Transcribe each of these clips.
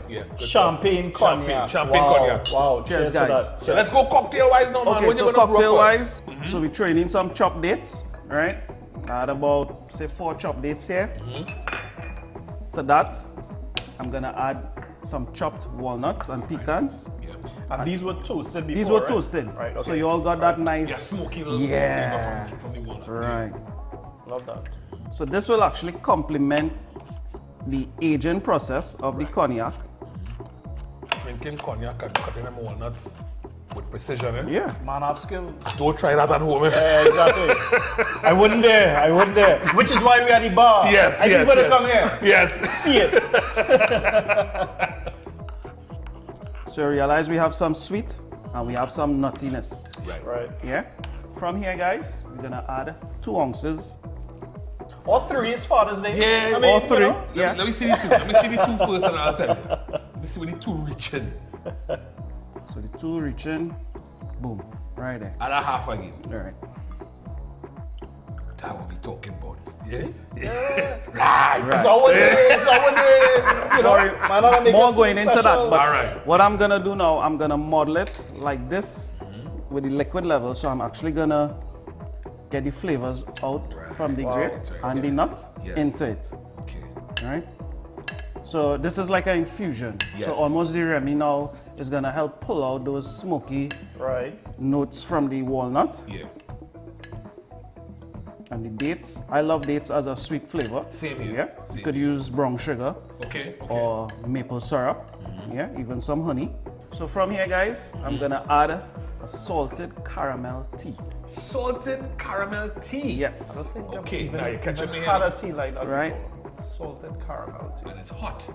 Yeah, champagne cognac. Champagne cognac. Wow, cheers guys. So let's go cocktail wise now, man. Okay, so cocktail wise, so we throw in some chopped dates, right? I had about say 4 chopped dates here. To that, I'm gonna add some chopped walnuts and pecans. And these were toasted before, These were right? toasted. Right, okay. So you all got that nice... Yeah, smoky little yeah. flavor from the walnut. Right. Love that. So this will actually complement the aging process of the cognac. Drinking cognac and cutting them walnuts with precision, eh? Yeah. Man, I have skill. Don't try that at home, eh? Yeah, exactly. I wouldn't dare. Which is why we are at the bar. Yes, I think to come here. Yes. See it. So realize we have some sweet and we have some nuttiness. Right. Yeah. From here, guys, we're gonna add 2 ounces. All 3 is Father's Day. Yeah, I mean, all 3. You know, Yeah. Let me see the 2. Let me see the 2 first and I'll tell you. Let me see what the 2 rich in. So the 2 reaching, boom, right there. Add a half again. All right. That will be talking about. Yeah. Right. It's always you know, man, I make More it going into that, special. but All right. what I'm gonna do now, I'm gonna model it like this with the liquid level. So I'm actually gonna get the flavors out from the grape and the nut into it. Okay. All right. So this is like an infusion. Yes. So almost the Remy now is gonna help pull out those smoky notes from the walnut. Yeah. And the dates, I love dates as a sweet flavor. Same here. Yeah. You could use brown sugar. Okay. Or maple syrup. Yeah, even some honey. So from here, guys, I'm gonna add a salted caramel tea. Salted caramel tea. Yes. Okay, now you're catching me Had here. a tea like that Right. before. Salted caramel tea. And it's hot.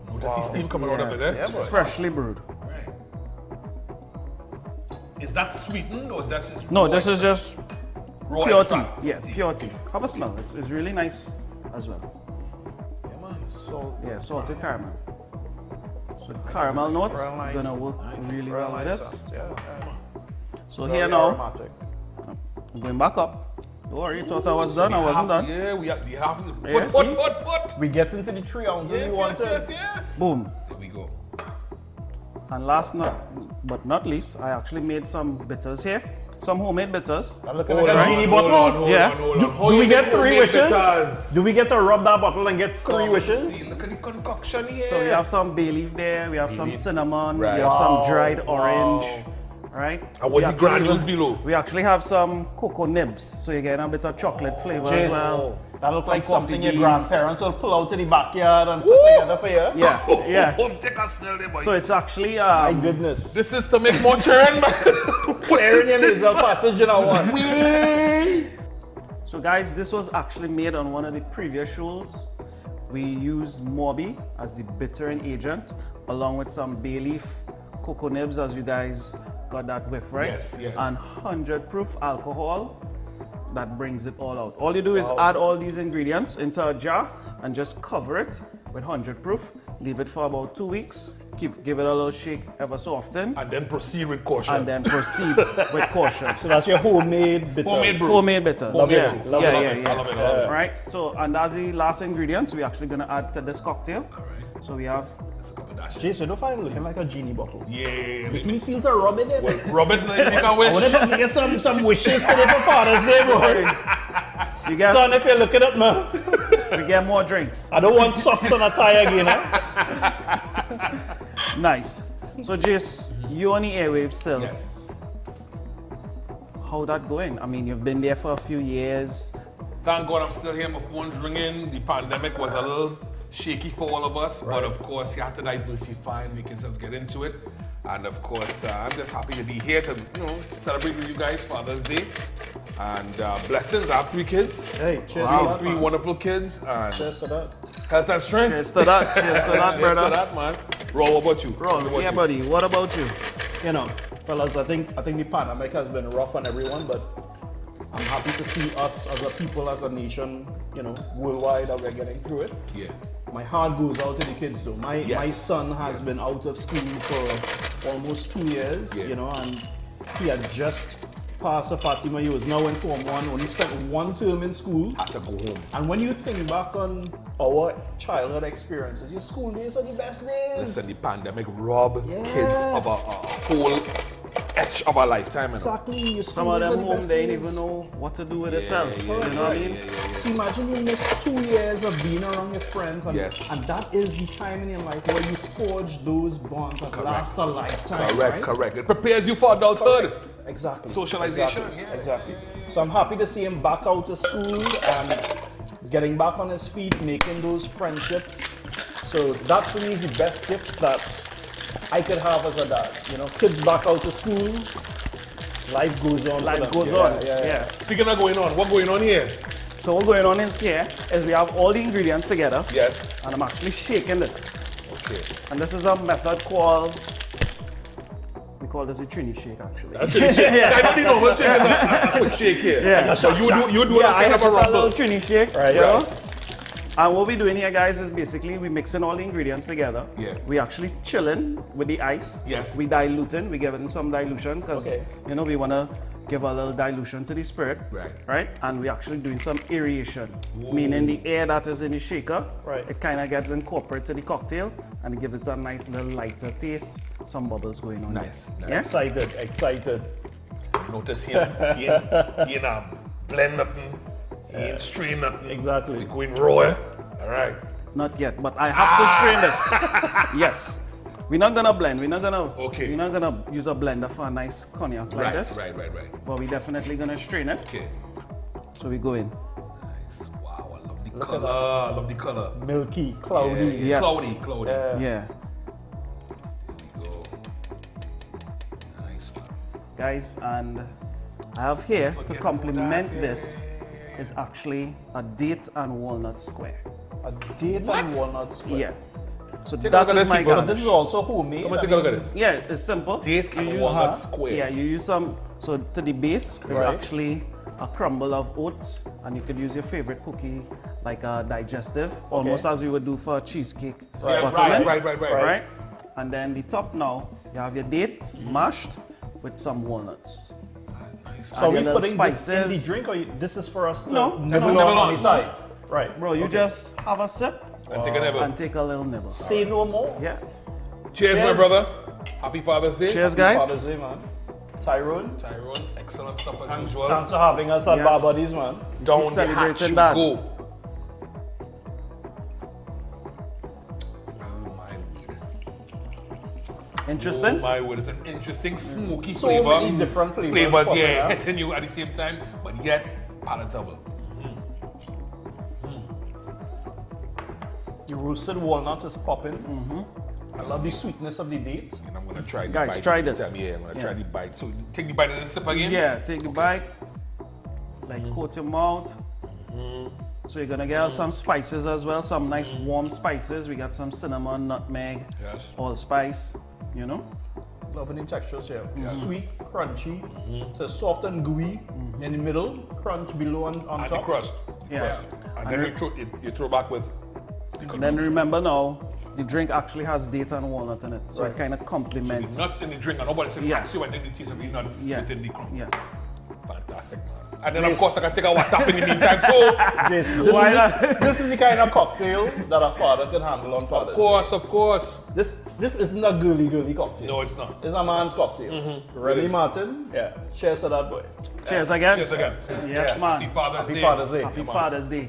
Notice the steam coming out of it, eh? It's freshly brewed. Right. Is that sweetened or is that just No, raw this is extract? just Raw pure tea. extract? Yeah, pure tea. Have a smell. It's really nice as well. Yeah, man. Yeah, salted caramel. So the caramel notes Real nice. gonna work really well with this. Yeah. So Very here now, aromatic. I'm going back up. Don't worry, you thought I was done. I wasn't done. Yeah, we have Yeah, put. We get into the 3 ounces Yes, we wanted. yes. Boom. There we go. And last but not least, I actually made some bitters here. Some homemade bitters. I'm looking like a genie bottle. Yeah. Do we get 3 wishes? Do we get to rub that bottle and get 3 wishes? See, look at the concoction here. So we have some bay leaf there, we have some cinnamon, Right. we have some dried Wow. orange, right? And what's We the granules actually- below? We actually have some cocoa nibs, so you get a bit of chocolate flavor Jase, as well. That looks Some like coffee something your beans. grandparents will pull out to the backyard and put together for you. Yeah, yeah. Take a smell there, boy. So it's actually My goodness. This is to make more churn, man. Clearing your nasal passage in a one. So guys, this was actually made on one of the previous shows. We used Morbi as the bittering agent, along with some bay leaf, cocoa nibs, as you guys got that with, right? Yes, yes. And 100 proof alcohol that brings it all out. All you do is add all these ingredients into a jar and just cover it with 100 proof. Leave it for about 2 weeks. Give it a little shake ever so often. And then proceed with caution. And then proceed with caution. So that's your homemade bitter. Homemade brew. Homemade bitters. Love yeah. it. Love yeah, it. yeah, I yeah. love it. I love it. Right. So, and as the last ingredients, we're actually gonna add to this cocktail. All right. So we have That's a couple of dashes. Jase, you don't find it looking like a genie bottle. Yeah. Make me feel to rub it in. Rub it, man. Make a I wish. wonder if I can get some wishes today for Father's Day, boy. you get Son, if you're looking at me, we get more drinks. I don't want socks on a tie again, eh? Nice. So Jase, you on the airwaves still. Yes. How that going? I mean, you've been there for a few years. Thank God I'm still here. My phone's ringing. The pandemic was a little shaky for all of us, but of course you have to diversify and make yourself get into it. And of course, I'm just happy to be here to celebrate with you guys Father's Day. And blessings. I have 3 kids. Hey, cheers Wow. to that, 3 man. wonderful kids. And Cheers to that. health and strength. Cheers to that. Cheers to that, Cheers brother. to that, man. Rawle, what about you? Rawle, yeah, buddy. What about you? You know, fellas, I think the pandemic has been rough on everyone, but I'm happy to see us as a people, as a nation, worldwide, that we're getting through it. Yeah. My heart goes out to the kids though. My son has been out of school for almost 2 years, Yeah. and he had just Pastor Fatima, you was now in Form 1, only spent 1 term in school. Had to go home. And when you think back on our childhood experiences, your school days are the best days. Listen, the pandemic robbed kids of a whole etch of a lifetime. Exactly. Your Some school of days are them the home, best they ain't days. even know what to do with themselves. yeah, You know what I mean? So imagine you missed 2 years of being around your friends, and, Yes. and that is the time in your life where you forge those bonds that last a lifetime. Correct, right? correct. It prepares you for adulthood. Exactly. Socialization, Exactly. yeah. Exactly. So I'm happy to see him back out of school and getting back on his feet, making those friendships. So that for me is the best gift that I could have as a dad. You know, kids back out of school, life goes on. Life for them. goes on. Yeah. Speaking of going on, what's going on here? So what's going on is here is we have all the ingredients together. Yes. And I'm actually shaking this. Okay. And this is a method called, we call this a Trini shake actually. I don't need no much shake. A quick shake here. Yeah. So you do Yeah, a I kind have of a a little rumble. Trini shake. Right, you know? right. And what we're doing here, guys, is basically we're mixing all the ingredients together. Yeah. We're actually chilling with the ice. Yes. We diluting. We giving some dilution because Okay. you know we want to give a little dilution to the spirit. Right. Right. And we're actually doing some aeration, meaning the air that is in the shaker. Right. It kind of gets incorporated to the cocktail and it gives it a nice little lighter taste. Some bubbles going on. Nice, there. nice. Yeah. Excited. Notice him. He ain't blend nothing. He ain't strain nothing. Exactly. We going raw. All right. Not yet, but I have to strain this. Yes. We're not gonna blend. We're not gonna. Okay. We're not gonna use a blender for a nice cognac like this. Right. But we're definitely gonna strain it. Okay. So we go in. Nice. Wow, I love the Look color. at that. I love the color. Milky, cloudy. Yes. Cloudy. Yeah. Yeah. There we go. Nice, man. Guys, and I have here to Forget complement about that. this is actually a date and walnut square. A date and walnut square. Yeah. So Take a that look at is this, my people. So garnish. this is also homemade. Come on, I take a look mean, at this. Yeah, it's simple. Date and use- walnut square. Yeah, you use some. So to the base is Right. actually a crumble of oats, and you could use your favorite cookie like a digestive, almost as you would do for a cheesecake. Yeah, buttermilk, right. right? And then the top now, you have your dates mashed with some walnuts. Nice. So are we your little putting this in the spices. drink, or this is for us to No, nibble no, on no, the side? Right. Bro, you Okay. just have a sip And take a nibble. and take a little nibble. Say no more. Yeah. Cheers, my Cheers. brother. Happy Father's Day. Cheers, guys. Father's Day, man. Tyrone, Tyrone, excellent stuff as usual. thanks for having us at Yes. Bar Buddies, man. Down Keep the celebrating hatch you that. go. Oh my word. Interesting? Oh my word, it's an interesting smoky So flavor. many different flavors Flavors, popping yeah, up. hitting you at the same time, but yet palatable. The roasted walnut is popping. I love the sweetness of the date. And I'm gonna try the Guys, bite. try every this. time. Yeah, I'm gonna Yeah. try the bite. So take the bite and then sip again. Yeah, take the bite, like coat your mouth. So you're gonna get some spices as well, some nice warm spices. We got some cinnamon, nutmeg, Yes. allspice, you know. Loving the textures here. Sweet, crunchy, so soft and gooey in the middle, crunch below on And the top. crust. Yeah. Crust. And then you throw back with the And then remember now, the drink actually has date and walnut in it, so Right. it kind of complements. nuts in the drink, and nobody said Yeah. ask you and then the taste of the nut Yeah. within the crumb. Yes. Fantastic, man. And then, of Jase. course, I can take a WhatsApp in the meantime, too. This, Why is not? this is the kind of cocktail that a father can handle on Father's Of course. Day. This isn't a girly cocktail. No, it's not. It's a man's cocktail. Remy Martin, yeah. Cheers to that boy. Cheers again. Cheers again. Yes, man. Happy Father's Happy Day. Father's Day. Happy Father's Day.